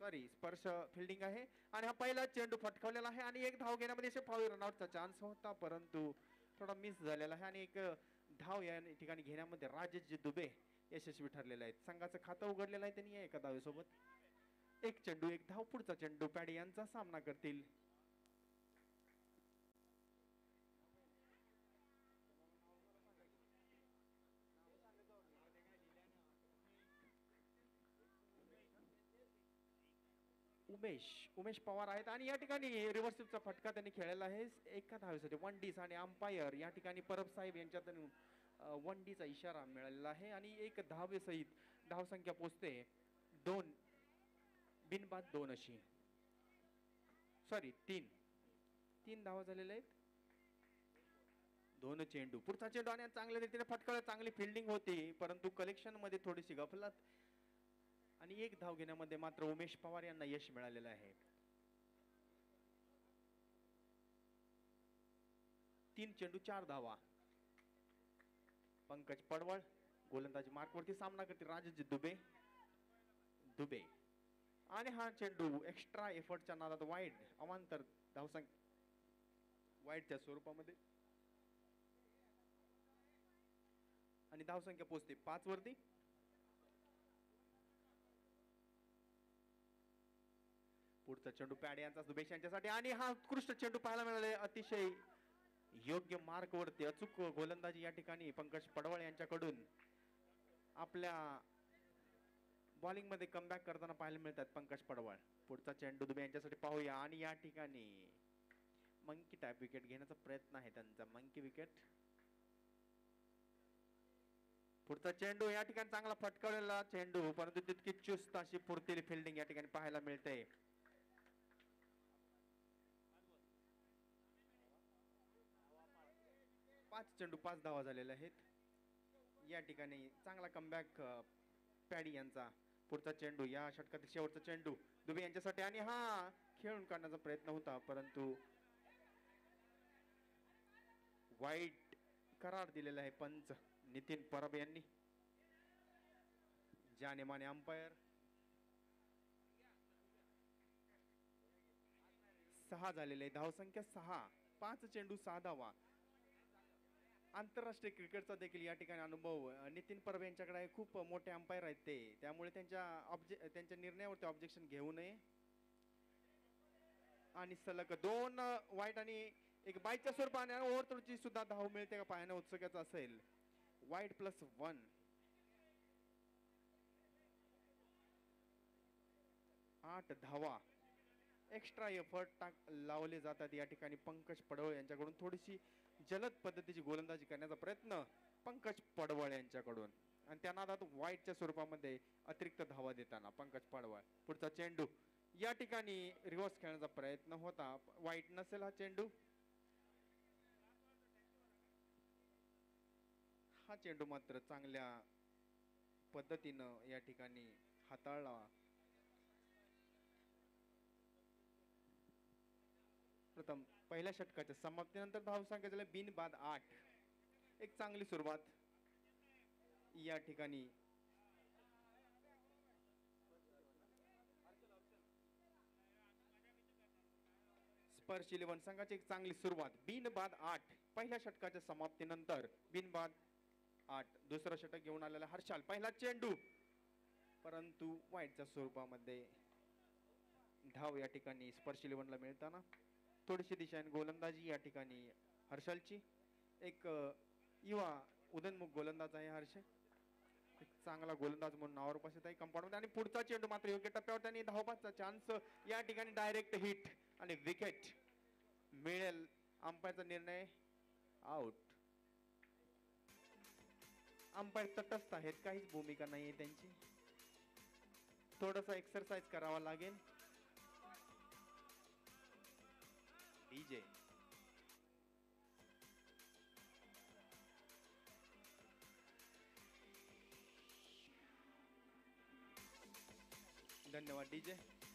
Sorry स्पर्श fielding आहे आणि हा पहिला चेंडू फटकावलेला आहे आणि एक धाव घेण्यामध्ये असे फाऊल रनआउटचा चान्स होता परंतु थोडा मिस झालेला आहे आणि एक धाव या ठिकाणी घेण्यामध्ये राजेश दुबे यशस्वी ठरलेले आहेत. संघाचं खातं उघडलेलं आहे त्यांनी एका धावेसोबत. एक चेंडू एक धाव. पुढचा चेंडू पॅडी यांचा सामना करतील. उमेश पवार आहेत आणि या ठिकाणी रिव्हर्सिव्हचा फटका त्यांनी खेळलेला आहे एका धावेसाठी. वन डीस आणि अंपायर या ठिकाणी परब साहेब यांच्यातून वन डीचा इशारा मिळालेला आहे आणि एक धावेसहित धावसंख्या पोचते 2 बिनबाद 2 अशी. सॉरी 3 धावा झालेल्या आहेत. 2 चेंडू. पुढचा चेंडू आणि चांगल्या रीतीने फटकावला. चांगली फिल्डिंग होती परंतु कलेक्शन मध्ये थोडीशी गफलत आणि एक धाव घेण्यामध्ये मात्र उमेश पवार यांना यश मिळालेलं आहे. 3 चेंडू 4 धावा. पंकज पडवळ गोलंदाजी मार्कवरती सामना करतील राजेश दुबे आणि हा चेंडू एक्स्ट्रा एफर्टच्या नादात वाईड अवांतर धावसंख्या वाईडच्या स्वरूपामध्ये आणि धावसंख्या पोहोचते 5 वरती. पुढचा चेंडू पॅडे यांचा दुबेश यांच्यासाठी आणि हा उत्कृष्ट चेंडू पाहायला मिळाले. अतिशय योग्य मार्क वरती अचूक गोलंदाजी या ठिकाणी पंकज पडवळ यांच्याकडून आपल्या बॉलिंग मध्ये कमबॅक करताना पाहायला मिळतात पंकज पडवळ. पुढचा चेंडू दुबे यांच्यासाठी पाहूया आणि या ठिकाणी मंकी टाइप विकेट घेण्याचा प्रयत्न आहे त्यांचा. Monkey wicket. पुढचा चेंडू या ठिकाणी चांगला फटकावलेला चेंडू परंतु तितकी चुस्त अशी फुर्तीली फिल्डिंग या ठिकाणी पाहायला मिळते. 5 चेंडू 5 धावा झालेले आहेत. या ठिकाणी चांगला कमबॅक पॅडी यांचा. पुढचा चेंडू या षटकातील शेवटचा चेंडू दुबे यांच्यासाठी आणि हा खेळून काढण्याचा प्रयत्न होता परंतु वाईट करार दिलेला आहे पंच नितीन परब यांनी. जानेमाने अंपायर. 6 झालेले धावसंख्या 6. 5 चेंडू 6 धावा. आंतरराष्ट्रीय क्रिकेटचा देखील या ठिकाणी अनुभव नितीन परब यांच्याकडे आहे. खूप मोठे अंपायर आहेत ते त्यामुळे त्यांच्या निर्णयावरती ऑब्जेक्शन घेऊ नये. आणि सलग 2 वाईट आणि एक बाईच्या स्वरूपाने ओव्हरथ्रोची सुद्धा धाव मिळते का पाहणं उत्सुकाचं असेल. वाईट +1. 8 धावा. एक्स्ट्रा एफर्ट लावले जातात या ठिकाणी. पंकज पडवळ यांच्याकडून थोडीशी जलद पद्धतीची गोलंदाजी करण्याचा प्रयत्न पंकज पडवळ यांच्याकडून आणि त्या नादात वाईटच्या स्वरूपामध्ये अतिरिक्त धावा देताना पंकज पडवळ. पुढचा चेंडू या ठिकाणी रिव्हर्स खेळण्याचा प्रयत्न होता. वाईट नसेल हा चेंडू. हा चेंडू मात्र चांगल्या पद्धतीनं या ठिकाणी हाताळला. प्रथम पहिल्या षटकाच्या समाप्तीनंतर धावसंख्या झाली बिनबाद 8. एक चांगली सुरुवात या ठिकाणी. स्पर्श 11 संघाची एक चांगली सुरुवात. बिनबाद 8 पहिल्या षटकाच्या समाप्तीनंतर. बिनबाद 8. दुसरं षटक घेऊन आलेला हर्षाल. पहिला चेंडू परंतु वाईटच्या स्वरूपामध्ये धाव या ठिकाणी स्पर्श 11 ला मिळताना थोडीशी दिशाने गोलंदाजी या ठिकाणी हर्षलची. एक युवा उदयनमुख गोलंदाज आहे हर्ष. एक चांगला गोलंदाज म्हणून नावावर उपस्थित आहे कंपाऊंड मध्ये. आणि पुढचा चेंडू मात्र योग्य टप्प्यावर त्यांनी धावपाचा चान्स या ठिकाणी. डायरेक्ट हिट आणि विकेट मिळेल. अंपायरचा निर्णय आउट. अंपायर तटस्थ आहेत. काहीच भूमिका नाही आहे त्यांची. थोडासा एक्सरसाइज करावा लागेल. डीजे धन्यवाद डीजे.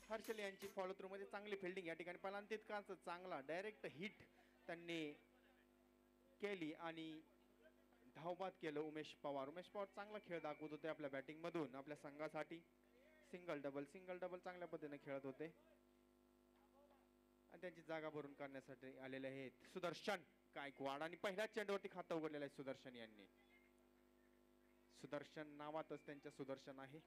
हर्षल यांची फॉलो थ्रू मध्ये चांगली फिल्डिंग या ठिकाणी पाहिला आणि तितकाच चांगला डायरेक्ट हिट त्यांनी केली आणि धावबाद केलं उमेश पवार. उमेश पवार चांगला खेळ दाखवत होते आपल्या बॅटिंग मधून आपल्या संघासाठी. सिंगल डबल चांगल्या पद्धतीने खेळत होते आणि त्यांची जागा भरून काढण्यासाठी आलेले आहेत सुदर्शन गायकवाड आणि पहिल्याच चेंडूवरती खातं उघडलेलं आहे सुदर्शन यांनी. सुदर्शन नावातच त्यांच्या सुदर्शन आहे.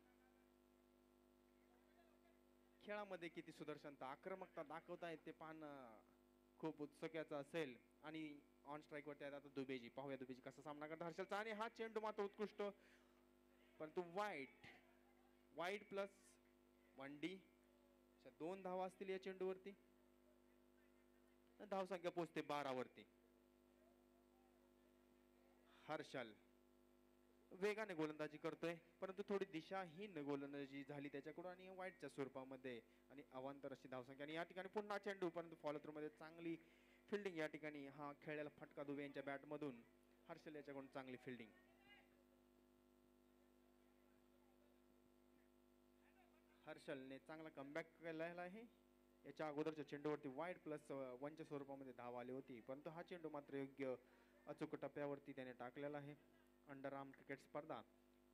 खेळामध्ये किती सुदर्शनता आक्रमकता दाखवता येते पाहणं खूप उत्सुकाचं असेल. आणि ऑन स्ट्राईक वरती आता दुबेजी पाहूया दुबेजी कसा सामना करतात हर्षलचा. आणि हा चेंडू मात्र उत्कृष्ट परंतु वाईट प्लस 1D 2 धावा असतील या चेंडूवरती. धावसंख्या पोहोचते 12 वरती. हर्षल वेगाने गोलंदाजी करतोय परंतु थोडी दिशाहीन गोलंदाजी झाली त्याच्याकडून आणि वाईटच्या स्वरूपामध्ये आणि अवांतर अशी धावसंख्या. आणि या ठिकाणी पुन्हा चेंडू परंतु फॉलो थ्रू मध्ये चांगली फिल्डिंग या ठिकाणी हा खेळलेला फटका दुबे यांच्या बॅट मधून. हर्षल याच्याकडून चांगली फिल्डिंग. हर्षलने चांगला कमबॅक केलेला आहे. याच्या अगोदरच्या चेंडूवरती वाईट प्लस 1च्या स्वरूपामध्ये धाव आली होती परंतु हा चेंडू मात्र योग्य अचूक टप्प्यावरती त्याने टाकलेला आहे. अंडर आर्म क्रिकेट स्पर्धा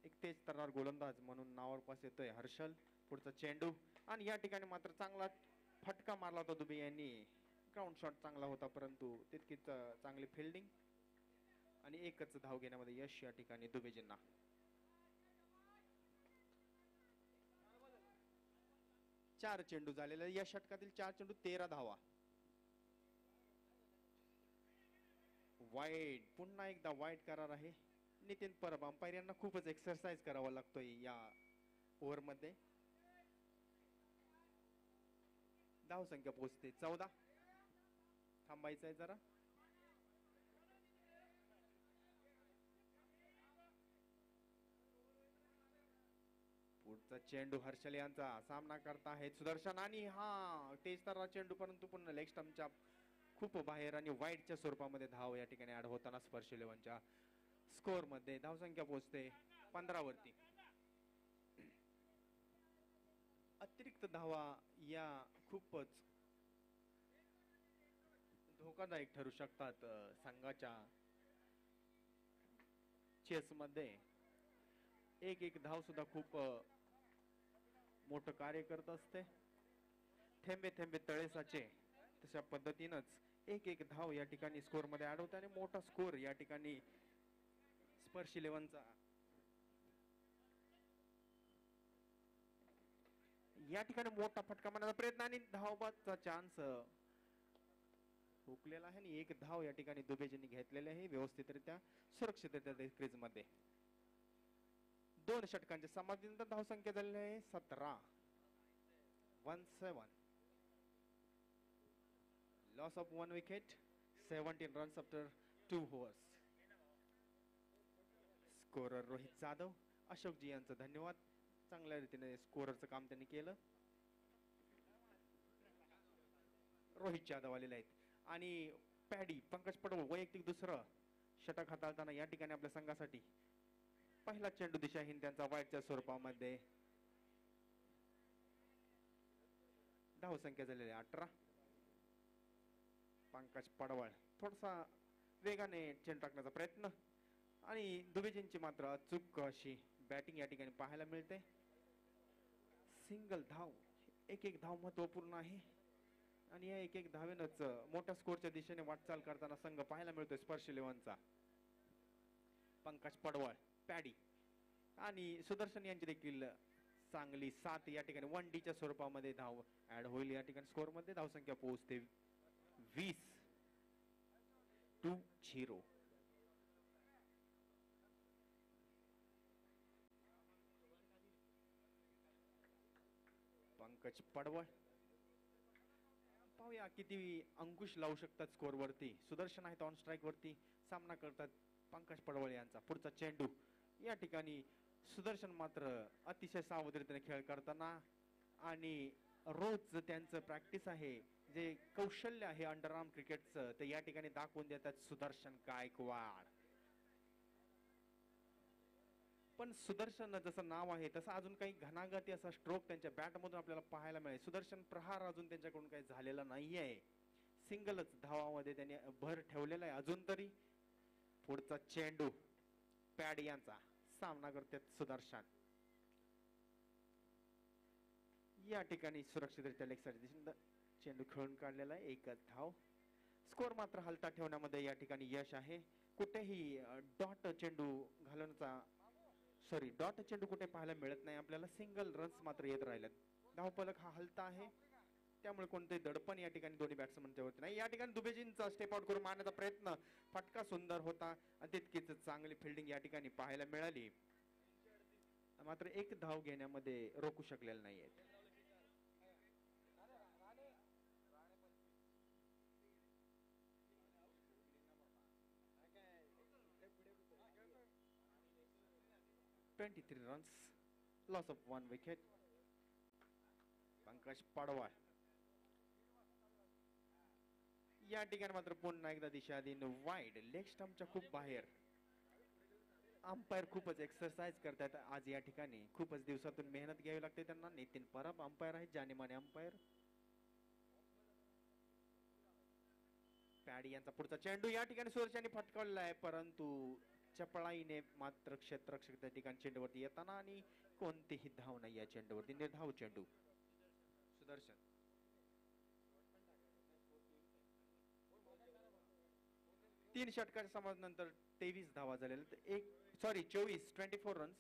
एक तेज तर्रार गोलंदाज म्हणून नावावर येतोय हर्षल. पुढचा चेंडू आणि या ठिकाणी मात्र चांगला फटका मारला होता दुबे यांनी. ग्राउंड शॉट चांगला होता परंतु तितकीच चांगली फिल्डिंग आणि एकच धाव घेण्यामध्ये यश या ठिकाणी दुबेजींना. चार चेंडू झालेले या षटकातील 4 चेंडू 13 धावा. वाईट पुन्हा एकदा वाईट करार आहे. नितीन परब अंपायर यांना खूपच एक्सरसाइज करावा लागतोय या ओव्हर मध्ये. धावसंख्या पोहोचते 14. थांबायचं आहे जरा. पुढचा चेंडू हर्षल यांचा सामना करता आहेत सुदर्शन आणि हा तेज तर्रार चेंडू परंतु पुन्हा लेग स्टंपच्या खूप बाहेर आणि वाईटच्या स्वरूपामध्ये धाव या ठिकाणी ऍड होताना स्पर्श 11च्या स्कोर मध्ये धावसंख्या पोहोचते 15 वरती. अतिरिक्त धावा या खूपच धोकादायक ठरू शकतात संघाच्या चेस मध्ये. एक धाव सुद्धा खूप मोठं कार्य करत असते. थेंबे थेंबे तळे साचे तशा पद्धतीनंच एक धाव या ठिकाणी स्कोर मध्ये ऍड होते आणि मोठा स्कोर या ठिकाणी स्पर्श 11चा या ठिकाणी मोठा फटका मारण्याचा प्रयत्न आणि धावबादचा चान्स हुकलेला आहे आणि एक धाव या ठिकाणी दुबेजींनी घेतलेले आहे व्यवस्थितरित्या सुरक्षितरित्या क्रीज मध्ये. 2 षटकांच्या समाप्तीनंतर धावसंख्या झालेली आहे 17. 17 loss of 1 wicket 17 runs after 2 overs. Scorer Rohit Jadhav Ashokji यांचं धन्यवाद. चांगल्या रीतीने स्कोररचं काम त्यांनी केलं. रोहित जाधव आलेले आहेत आणि पॅडी पंकज पडवळ वैयक्तिक दुसरं षटक हाताळताना या ठिकाणी आपल्या संघासाठी पहिला चेंडू दिशाहीन त्यांचा वाईटच्या स्वरूपामध्ये. धावसंख्या झालेली 18. पंकज पडवळ थोडासा वेगाने चेंडू टाकण्याचा प्रयत्न आणि दुबेजींची मात्र अचूक अशी बॅटिंग या ठिकाणी पाहायला मिळते. सिंगल धाव एक धाव महत्वपूर्ण आहे आणि या एक धावेनच मोठ्या स्कोरच्या दिशेने वाटचाल करताना संघ पाहायला मिळतोय स्पर्श 11चा. पंकज पडवळ पॅडी आणि सुदर्शन यांची देखील चांगली 7 या ठिकाणी 1Dच्या स्वरूपामध्ये धाव ऍड होईल या ठिकाणी स्कोर मध्ये. धावसंख्या पोहोचते 20. 2-0. पंकज पडवळ पाहूया किती अंकुश लावू शकतात स्कोर वरती. सुदर्शन आहेत ऑन स्ट्राईक वरती सामना करतात पंकज पडवळ यांचा. पुढचा चेंडू या ठिकाणी सुदर्शन मात्र अतिशय सावधतेने खेळ करताना आणि रोज त्यांचं प्रॅक्टिस आहे जे कौशल्य आहे अंडरआर्म क्रिकेटचं ते या ठिकाणी दाखवून देतात सुदर्शन गायकवाड. पण सुदर्शन जसं नाव आहे तसं अजून काही घणागती असा स्ट्रोक त्यांच्या बॅट मधून आपल्याला पाहायला मिळेल. सुदर्शन प्रहार अजून त्यांच्याकडून काही झालेला नाहीये. सिंगलच धावामध्ये त्यांनी भर ठेवलेला आहे अजून तरी. पुढचा चेंडू पॅड यांचा सामना करतात सुदर्शन. या ठिकाणी सुरक्षितरित्या लेगसाठी चेंडू खेळून काढलेला आहे, एकच धाव. स्कोर मात्र हलता ठेवण्यामध्ये या ठिकाणी यश आहे. कुठेही डॉट चेंडू घालवण्याचा डॉट चेंडू कुठे पाहायला मिळत नाही आपल्याला. सिंगल रन्स मात्र येत राहिलेत. धावफलक हा हलता आहे, त्यामुळे कोणते दडपण या ठिकाणी दोन्ही बॅट्समनच्या वरती नाही. या ठिकाणी दुबेजींचा स्टेप आउट करून मारण्याचा प्रयत्न, फटका सुंदर होता आणि तितकीच चांगली फिल्डिंग या ठिकाणी पाहायला मिळाली, मात्र एक धाव घेण्यामध्ये रोखू शकलेले नाहीयेत. Runs, loss of 1 wicket. Pankaj Padwal या ठिकाणी मात्र पुन्हा एकदा दिशा दिन वाईड लेग स्टंपच्या खूप बाहेर. अंपायर खूपच एक्सरसाइज करतात आज या ठिकाणी. खूपच दिवसातून मेहनत घ्यावी लागते त्यांना. नितीन परब अंपायर आहेत, जानेमाने अंपायर. पॅडी यांचा पुढचा चेंडू या ठिकाणी सुदर्शनने फटकावलेला आहे, परंतु चपळाईने मात्र क्षेत्ररक्षक त्या ठिकाणी चेंडूवरती येताना आणि कोणतीही धाव नाही या चेंडूवरती. निर्धाव चेंडू. सुदर्शन 3 षटकाच्या समाप्तीनंतर 23 धावा झालेल्या. 24 runs,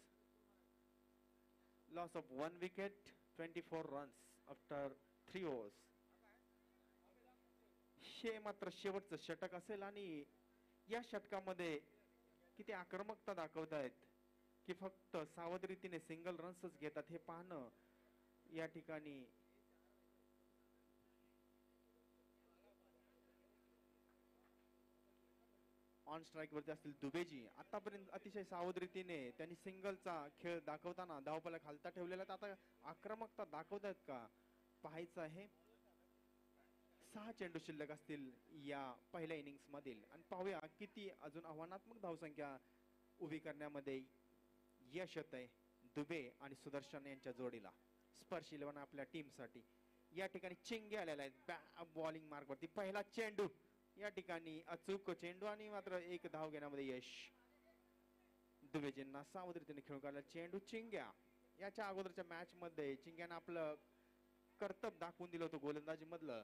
loss of 1 wicket, 24 runs after 3 overs. हे मात्र शेवटचं षटक असेल आणि या षटकामध्ये किती आक्रमकता दाखवतायत की फक्त सावध रीतीने सिंगल रन्सच घेतात हे पाहणं या ठिकाणी. ऑन स्ट्राइक वरती असतील दुबेजी. आतापर्यंत अतिशय सावध रीतीने त्यांनी सिंगलचा खेळ दाखवताना धावफलक हालता ठेवलेला. आता आक्रमकता दाखवतायत का पाहायचं आहे. 6 चेंडू शिल्लक असतील या पहिल्या इनिंग्स मधील आणि पाहूया किती अजून आव्हानात्मक धावसंख्या उभी करण्यामध्ये यश येत आहे दुबे आणि सुदर्शन यांच्या जोडीला. स्पर्श 11 आपल्या टीम साठी या ठिकाणी चिंगे आलेला आहे बॉलिंग मार्क वरती. पहिला चेंडू या ठिकाणी अचूक चेंडू आणि मात्र एक धाव घेण्यामध्ये यश. दुबेजींना सावध रीतीने खेळून काढला चेंडू. चिंग्या याच्या अगोदरच्या मॅच मध्ये चिंग्यानं आपलं कर्तव्य दाखवून दिलं होतं गोलंदाजी मधलं.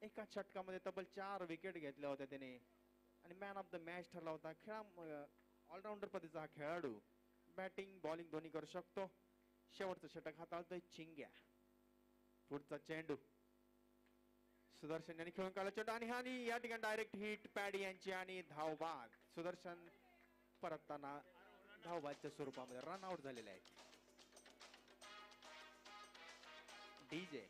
एका षटकामध्ये तब्बल 4 विकेट घेतल्या होत्या त्याने आणि मॅन ऑफ द मॅच ठरला होता. ऑलराऊंडर पद्धतीचा हा खेळाडू बॅटिंग बॉलिंग दोन्ही करू शकतो. शेवटचं षटक हाताळतोय चिंग्या. पुढचा चेंडू सुदर्शन यांनी खेळून काढला चेंडू आणि या ठिकाणी डायरेक्ट हिट पॅडी यांची आणि धावबाद. सुदर्शन परतताना धावबादच्या स्वरूपामध्ये रन आउट झालेले आहेत. डीजे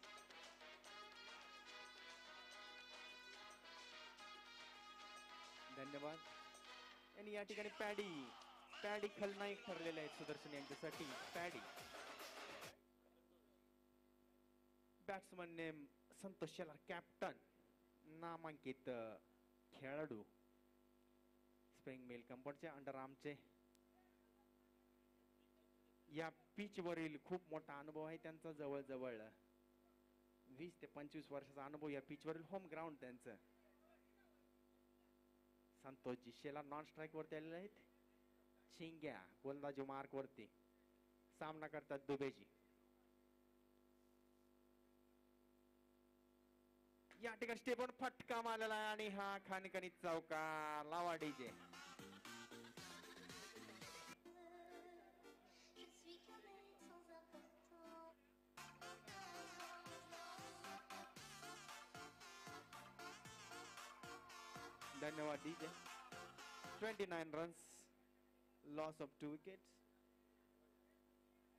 धन्यवाद. आणि या ठिकाणी पॅडी खलनायक ठरलेले आहेत सुदर्शन यांच्यासाठी. Paddy batsman name Santosh Shelar, captain नामांकित खेळाडू स्प्रिंग मिल कंपनीचे अंडर आर्मचे. या पिच वरील खूप मोठा अनुभव आहे त्यांचा. जवळजवळ 20 ते 25 वर्षाचा अनुभव या पिच वरील. होम ग्राउंड त्यांचं. संतोषजी शेलार नॉन स्ट्राइक वरती आलेले आहेत. चिंग्या गोलंदाजी मार्क वरती. सामना करतात दुबेजी. या ठिकाणी स्टेपवर फटका मारलेला आहे आणि हा खानकणी चौकार. लावा डीजे. धन्यवाद DJ. 29 runs, loss of 2 wickets.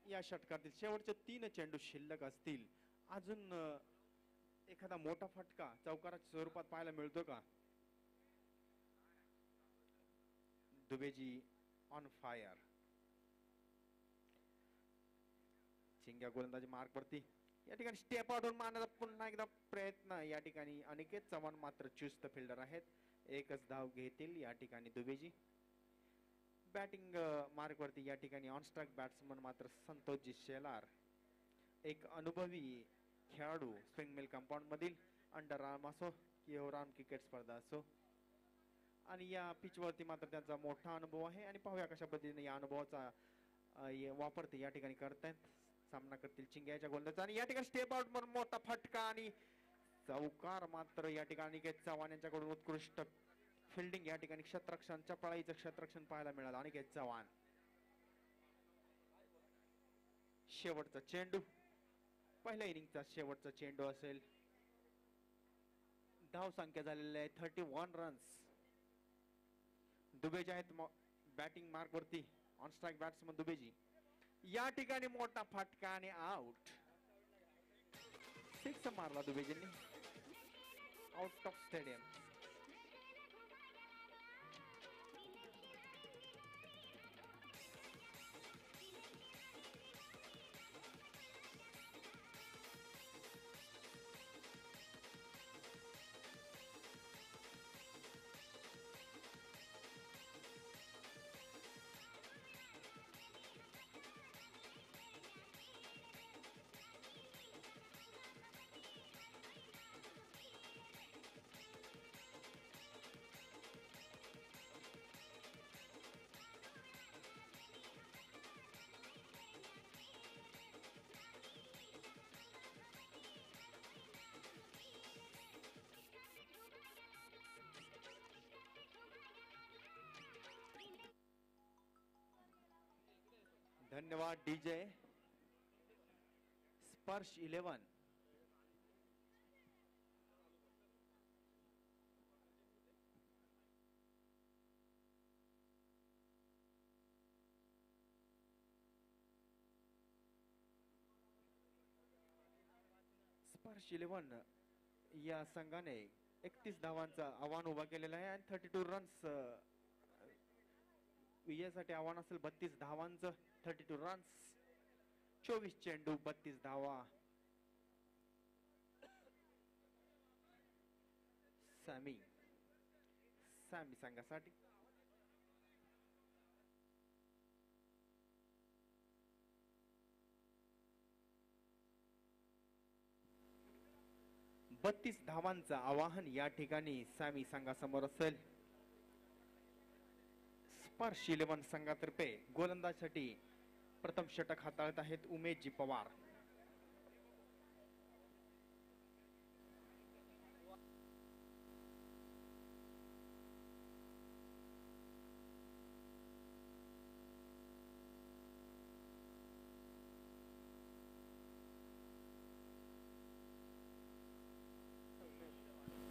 या षटकातील शेवटचे 3 चेंडू शिल्लक असतील. अजून एखादा मोठा फटका चौकाराच्या स्वरूपात पाहायला मिळतो का? दुबेजी ऑन फायर. चिंग्या गोलंदाजी मार्क वरती. या ठिकाणी स्टेप आउट होऊन मारण्याचा पुन्हा एकदा प्रयत्न. या ठिकाणी अनिकेत चव्हाण मात्र चुस्त फिल्डर आहेत. एकच धाव घेतील या ठिकाणी दुबेजी. बॅटिंग मार्क वरती या ठिकाणी ऑन स्ट्राइक बॅट्समन मात्र संतोषजी शेलार, एक अनुभवी खेळाडू स्प्रिंग मिल कंपाऊंड मधील. अंडर आर्म असो किंवा राम क्रिकेट स्पर्धा असो आणि या पिच वरती मात्र त्यांचा मोठा अनुभव आहे. आणि पाहूया कशा पद्धतीने या अनुभवाचा वापर ते या ठिकाणी करतायत. सामना करतील चिंग्याच्या गोलंदाज आणि या ठिकाणी स्टेप आउट म्हणून मोठा फटका आणि चौकार मात्र या ठिकाणी चव्हाण यांच्याकडून उत्कृष्ट फिल्डिंग या ठिकाणी क्षेत्ररक्षणच्या पळाईचं क्षेत्ररक्षण पाहायला मिळालं. आणि चव्हाण शेवटचा चेंडू पहिल्या इनिंगचा शेवटचा चेंडू असेल. धाव संख्या झालेली आहे 31 रन्स. दुबेजी आहेत बॅटिंग मार्क वरती. On strike batsman Dubeji. या ठिकाणी मोठा फटका आणि आउट. सिक्स मारला दुबेजींनी आउट ऑफ स्टेडियम. धन्यवाद डीजे. स्पर्श 11 स्पर्श 11 या संघाने 31 धावांचा आव्हान उभा केलेला आहे आणि 32 रन्स विजयासाठी आव्हान असेल. 32 धावांचं 32 रन्स 24 चेंडू 32 धावा. सॅमी संघासाठी 32 धावांचं आवाहन या ठिकाणी सॅमी संघासमोर असेल. स्पर्श 11 संघातर्फे गोलंदाजसाठी प्रथम षटक हाताळत आहेत उमेशजी पवार.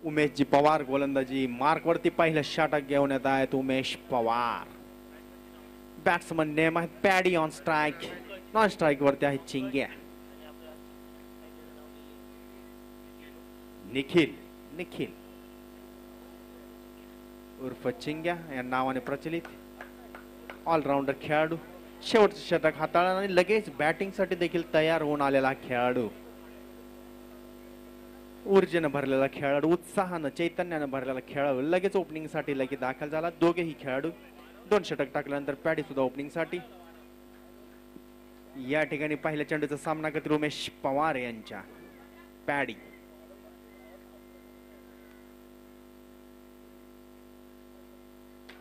उमेशजी पवार गोलंदाजी मार्क वरती पहिलं षटक घेऊन येत आहेत उमेश पवार. बॅट्समन नेम आहे paddy. On strike non strike वरती आहे चिंग्या. निखिल उर्फ चिंग्या या नावाने प्रचलित ऑलराऊंडर खेळाडू. शेवटचं षटक हाताळलं आणि लगेच बॅटिंग साठी देखील तयार होऊन आलेला खेळाडू. ऊर्जेनं भरलेला खेळाडू, उत्साहानं चैतन्यानं भरलेला खेळाडू लगेच ओपनिंग साठी लगेच दाखल झाला. दोघेही खेळाडू 2 षटक टाकल्यानंतर पॅडी सुद्धा ओपनिंग साठी. या ठिकाणी पहिल्या चेंडूचा सामना करतील उमेश पवार यांच्या पॅडी.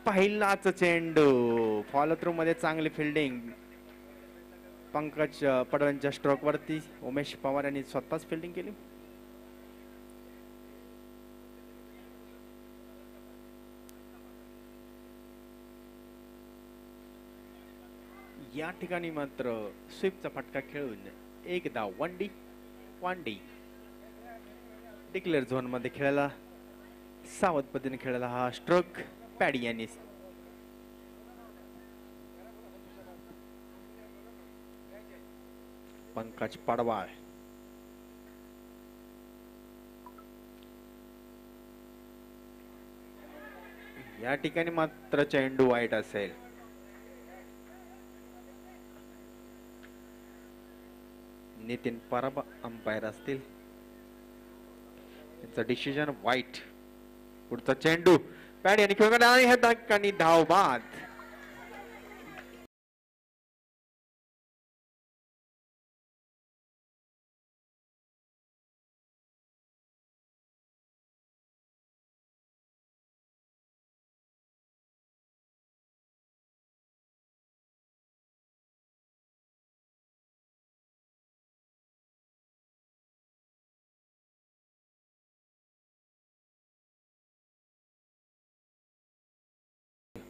पहिलाच चेंडू फॉलो थ्रू मध्ये चांगली फिल्डिंग पंकज पडवळच्या स्ट्रोक वरती उमेश पवार यांनी स्वतःच फिल्डिंग केली. या ठिकाणी मात्र स्वीपचा फटका खेळून 1 धाव. वन डी डिक्लेअर झोन मध्ये खेळायला सावध पद्धतीने खेळायला हा स्ट्रोक पॅडी यांनी. पंकज पडवाळ या ठिकाणी मात्र चेंडू वाईट असेल. नितीन परब अंपायर असतील. त्यांचं डिसिजन वाईट. पुढचा चेंडू पॅडी यांनी खेळून आणि हे धक्कानी धाव बाद.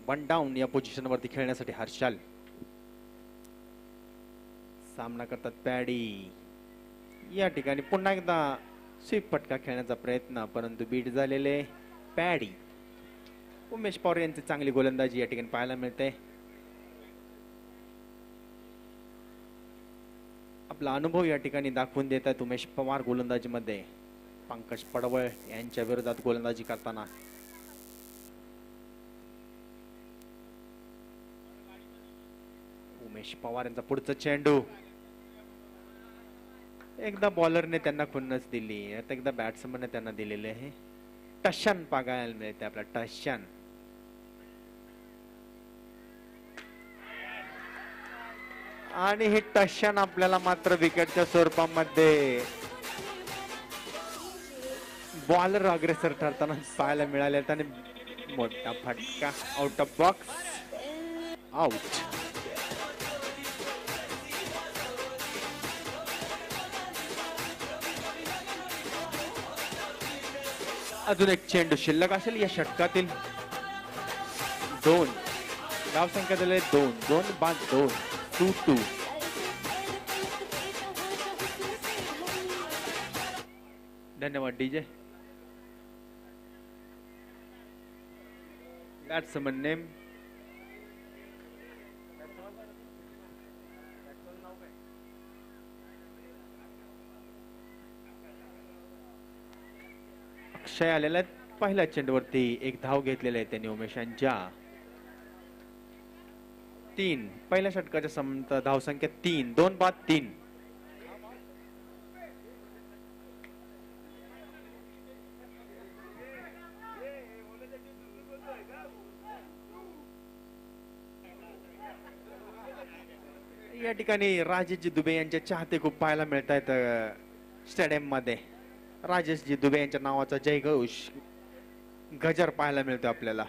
वन डाऊन या पोझिशन वरती खेळण्यासाठी हर्षल सामना करतात पॅडी. या ठिकाणी पुन्हा एकदा स्वीप फटका खेळण्याचा प्रयत्न, परंतु बीट झालेले पॅडी. उमेश पवार यांची चांगली गोलंदाजी या ठिकाणी पाहायला मिळते. आपला अनुभव या ठिकाणी दाखवून देत आहेत उमेश पवार गोलंदाजीमध्ये. पंकज पडवळ यांच्या विरोधात गोलंदाजी करताना उमेश पवार यांचा पुढचा चेंडू. एकदा बॉलरने त्यांना खुन्नस दिली, आता एकदा बॅट्समनने त्यांना दिलेले आहे. टशन पाहायला मिळते आपला टशन. आणि हे टशन आपल्याला मात्र विकेटच्या स्वरूपामध्ये बॉलर अग्रेसर ठरताना पाहायला मिळाले. आणि मोठा फटका आउट ऑफ बॉक्स, आउट. अजून एक चेंडू शिल्लक असेल या षटकातील. 2 धावसंख्या दिले 2 2 बाद 2 2-2. धन्यवाद डीजे. बॅट्समन नेम अक्षय आलेला आहे. पहिल्या चेंडूवरती एक धाव घेतलेला आहे त्यांनी उमेशांच्या. 3 पहिल्या षटकाच्या समता धावसंख्या 3 2 बाद 3. या ठिकाणी राजेशजी दुबे यांचे चाहते खूप पाहायला मिळत आहेत स्टेडियम मध्ये. राजेशजी दुबे यांच्या नावाचा जयघोष गजर पाहायला मिळतो आपल्याला.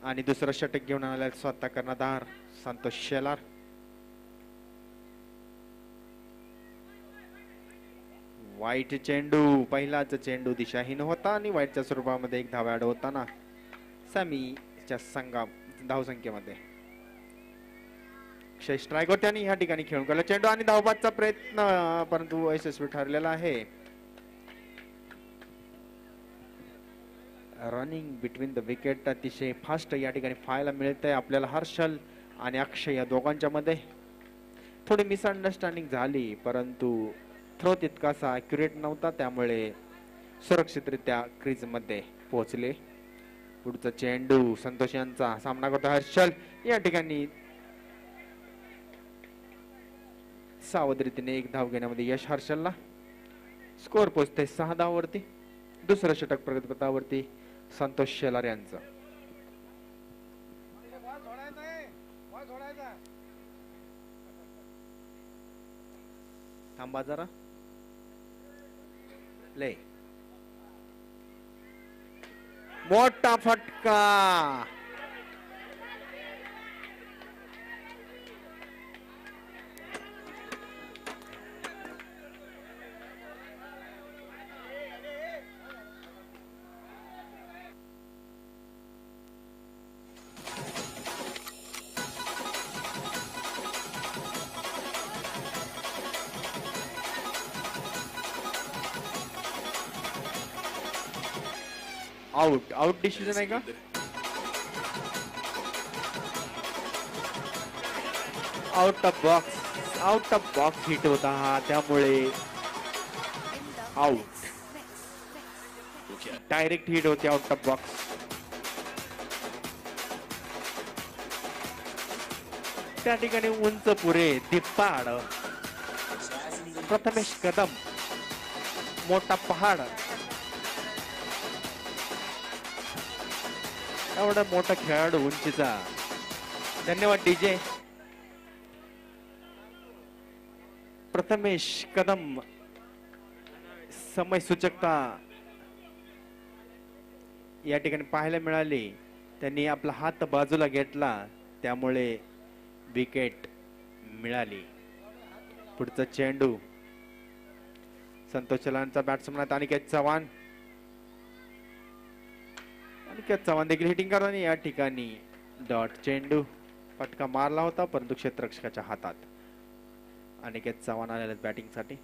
आणि दुसरं षटक घेऊन आलेला स्वतः कर्णधार संतोष शेलार. वाईट चेंडू. पहिलाच चेंडू दिशाहीन होता आणि वाईटच्या स्वरूपामध्ये एक धाव ऍड होताना समीच्या संघा धावसंख्येमध्ये. अक्षय स्ट्रायकवरती आणि ह्या ठिकाणी खेळून गेला चेंडू आणि धावबादचा प्रयत्न, परंतु यशस्वी ठरलेला आहे. रनिंग बिटवीन द विकेट अतिशय फास्ट या ठिकाणी पाहायला मिळत आहे आपल्याला. हर्षल आणि अक्षय या दोघांच्या मध्ये थोडी मिसअंडरस्टँडिंग झाली, परंतु थ्रो तितकासा ॲक्युरेट नव्हता, त्यामुळे सुरक्षितरित्या क्रीज मध्ये पोहोचले. पुढचा चेंडू संतोष यांचा सामना करतो हर्षल. या ठिकाणी सावध रीतीने एक धाव घेण्यामध्ये यश हर्षलला. स्कोअर पोहोचते 6 धावांवरती. दुसरं षटक प्रगतीपथावरती संतोष शेलार यांचं. थांबा जरा. ले मोठा फटका. आउट. आउट डिसिजन आहे का? Out of box. Out of box hit होता हा, त्यामुळे आउट. डायरेक्ट हिट होते आउट ऑफ बॉक्स. त्या ठिकाणी उंच पुरे दिप्पाड प्रथमेश कदम मोठा पहाड एवढा मोठा खेळाडू उंचीचा. धन्यवाद डीजे. प्रथमेश कदम समय सूचकता या ठिकाणी पाहायला मिळाली. त्यांनी आपला हात बाजूला घेतला, त्यामुळे विकेट मिळाली. पुढचा चेंडू संतोष शेलारचा बॅट्समन अनिकेत चव्हाण. अनिकेत चव्हाण देखील हिटिंग करताना या ठिकाणी डॉट चेंडू फटका मारला होता परंतु क्षेत्ररक्षकाच्या हातात. अनिकेत चव्हाण आलेले बॅटिंग साठी.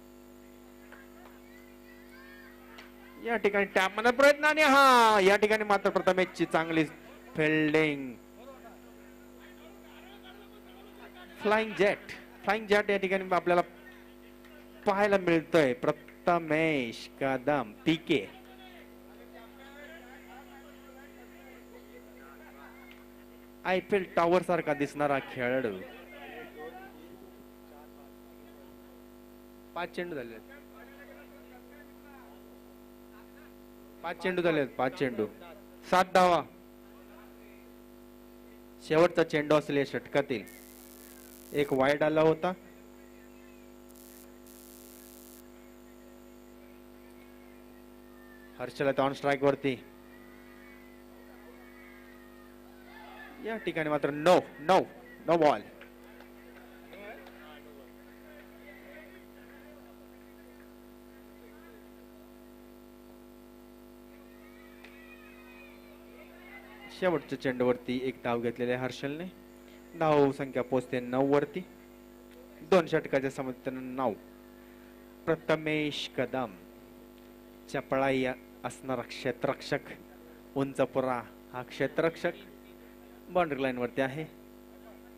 या ठिकाणी टॅप मध्ये प्रयत्न आणि हा या ठिकाणी मात्र प्रथमेशची चांगली फिल्डिंग. फ्लाइंग जेट या ठिकाणी आपल्याला पाहायला मिळतोय. प्रथमेश कदम पीके. आयपीएल टॉवर सारखा दिसणारा खेळाडू. 5 चेंडू झाले. 5 चेंडू झाले. 5 चेंडू 7 धावा. शेवटचा चेंडू असेल या षटकातील. एक वाईड आला होता. हर्षल ऑन स्ट्राइक वरती. या ठिकाणी मात्र नो नो नो बॉल. शेवटच्या चेंडूवरती एक धाव घेतलेले हर्षलने. धाव संख्या पोहोचते 9 वरती. 2 षटकाच्या समर्थन 9. प्रथमेश कदम चपळाई असणारा क्षेत्ररक्षक. उंचपुरा हा क्षेत्ररक्षक बाउंड्री लाईन वरती आहे.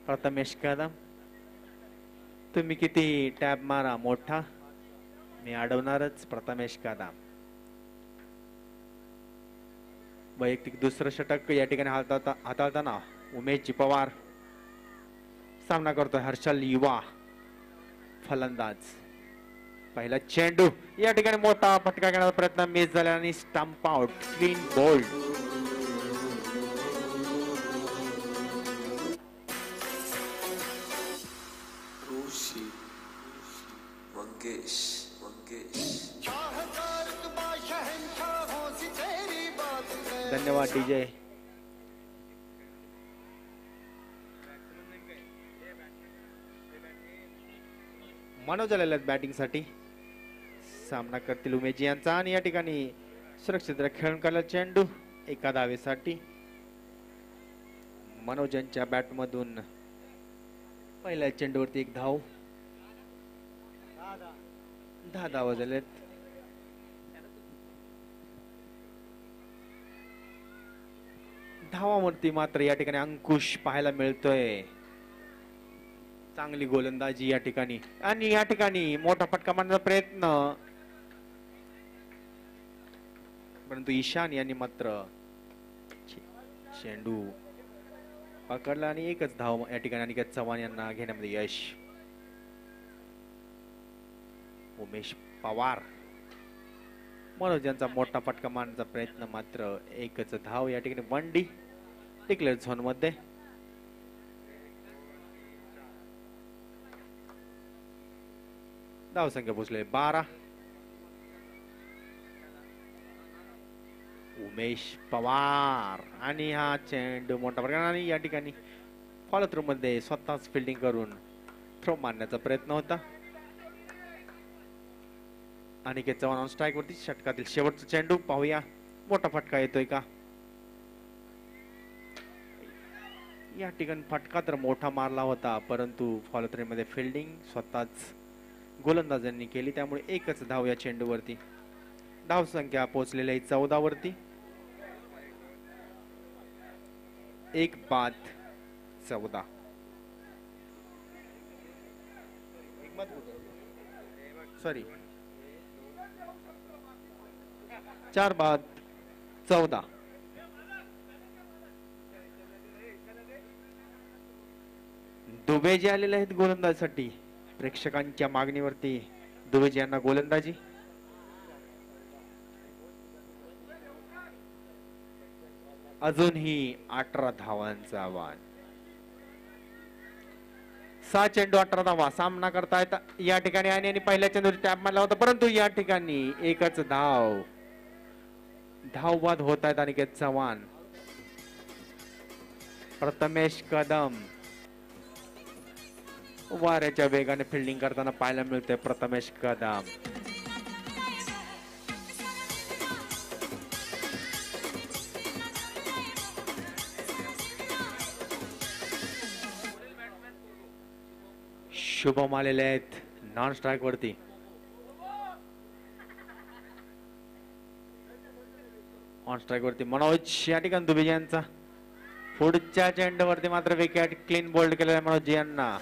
प्रथमेश कदम तुम्ही किती टॅब मारा मोठा मी अडवणारच. प्रथमेश कदम वैयक्तिक दुसरं षटक या ठिकाणी हाताळताना उमेश पवार सामना करतोय. हर्षल युवा फलंदाज. पहिला चेंडू या ठिकाणी मोठा फटका घेण्याचा प्रयत्न मिस झाला आणि स्टंप आउट. Clean bowled. धन्यवाद डीजे. मनोज आलेले बॅटिंग साठी. सामना करतील उमेश यांचा आणि या ठिकाणी सुरक्षित खेळून काढला चेंडू एका धावेसाठी. मनोज यांच्या बॅट मधून पहिल्या चेंडूवरती एक धाव. 10 धावा झालेत. धावावरती मात्र या ठिकाणी अंकुश पाहायला मिळतोय. चांगली गोलंदाजी या ठिकाणी आणि या ठिकाणी मोठा फटका मारण्याचा प्रयत्न परंतु ईशान यांनी मात्र चेंडू पकडला आणि एकच धाव या ठिकाणी अनिकेत चव्हाण यांना घेण्यामध्ये यश. उमेश पवार मनोज यांचा मोठा फटका मारण्याचा प्रयत्न मात्र एकच धाव या ठिकाणी. 1 डी डिक्लेअर झोन मध्ये. धाव संख्या पोहोचले 12. उमेश पवार आणि हा चेंडू मोठा प्रकार आणि या ठिकाणी फॉलो थ्रो मध्ये स्वतःच फिल्डिंग करून थ्रो मारण्याचा प्रयत्न होता. अनिकेत चव्हाण ऑन स्ट्राइक वरती. षटकातील शेवटचा चेंडू पाहूया मोठा फटका येतोय का. या ठिकाणी फटका तर मोठा मारला होता परंतु फॉलो थ्रो मध्ये फिल्डिंग स्वतःच गोलंदाजांनी केली त्यामुळे एकच धाव या चेंडूवरती. धाव संख्या पोहोचलेली आहे 14 वरती. 1 बाद 14. सॉरी 4 बाद 14. दुबे जे आलेले आहेत गोलंदाजीसाठी. प्रेक्षकांच्या मागणीवरती दुबे यांना गोलंदाजी. अजूनही 18 धावांचा आव्हान. 6 चेंडू 18 धावा. सामना करतायत या ठिकाणी आणि पहिल्या चेंडूवर टॅप मारला होता परंतु या ठिकाणी एकच धाव. धावबाद होत आहेत अनिकेत चव्हाण. प्रथमेश कदम वाऱ्याच्या वेगाने फिल्डिंग करताना पाहायला मिळते. प्रथमेश कदम शुभम आलेले आहेत नॉन स्ट्राईक वरती. ऑन स्ट्राईक वरती मनोज या ठिकाणी दुबे यांचा पुढच्या चेंडूवरती मात्र विकेट क्लीन बोल्ड केलेला मनोज यांना.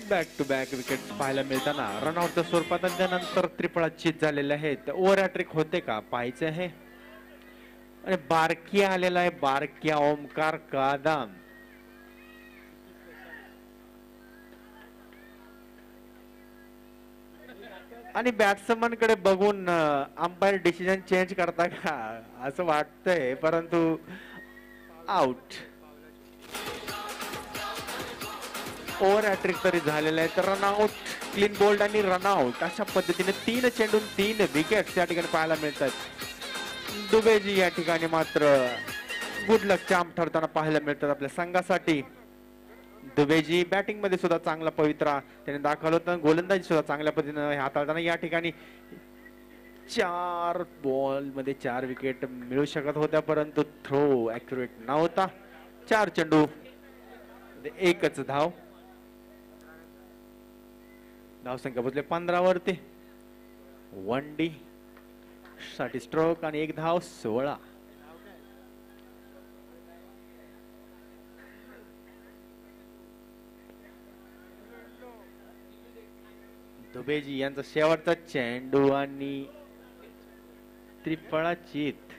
बॅक टू बॅक विकेट पाहायला मिळताना रनआउटच्या स्वरूपात आणि त्यानंतर त्रिफळा चित झालेले आहेत. ओव्हर हॅट्रिक होते का पाहायचे आहे. आणि बारकिया आलेला आहे बारकिया ओमकार कादम. आणि बॅट्समन कडे बघून अंपायर डिसिजन चेंज करता का असं वाटतंय परंतु आउट. ओव्हर हॅट्रिक तरी झालेला आहे तर रनआउट क्लीन बोल्ड आणि रनआउट अशा पद्धतीने 3 चेंडून 3 विकेट या ठिकाणी पाहायला मिळतात. दुबेजी या ठिकाणी मात्र गुड लक चार्म ठरताना पाहायला मिळतात आपल्या संघासाठी. दुबेजी बॅटिंग मध्ये सुद्धा चांगला पवित्रा त्याने दाखवलं होतं. गोलंदाजी सुद्धा चांगल्या पद्धतीने हाताळताना या ठिकाणी 4 बॉल मध्ये 4 विकेट मिळू शकत होत्या परंतु थ्रो ऍक्युरेट नव्हता. 4 चेंडू 1च धाव. धावसंख्या पोहोचले 15 वरती. 1 डी साठी स्ट्रोक आणि 1 धाव 16. दुबेजी यांचा शेवटचा चेंडू आणि त्रिफळा चित.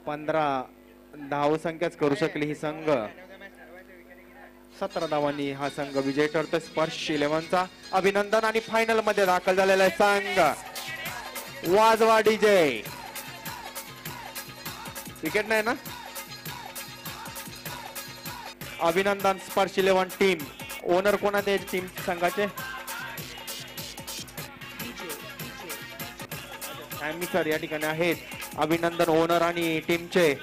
15 धावसंख्याच करू शकली ही संघ. 17 धावांनी हा संघ विजय ठरतो. स्पर्श 11चा अभिनंदन आणि फायनल मध्ये दाखल झालेला आहे संघ वाजवा डीजे. विकेट नाही ना. अभिनंदन स्पर्श 11 टीम. ओनर कोणा ते टीम संघाचे आम्ही सर या ठिकाणी आहेत. अभिनंदन ओनर आणि टीमचे.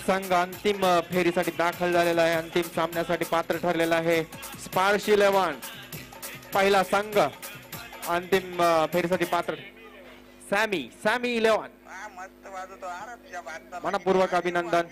संघ अंतिम फेरीसाठी दाखल झालेला आहे. अंतिम सामन्यासाठी पात्र ठरलेला आहे. स्पर्श 11 पहिला संघ अंतिम फेरीसाठी पात्र. सॅमी 11 मनपूर्वक अभिनंदन.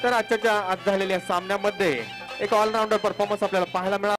तर आजच्या आज झालेल्या सामन्यामध्ये एक ऑलराऊंडर परफॉर्मन्स आपल्याला पाहायला मिळाला.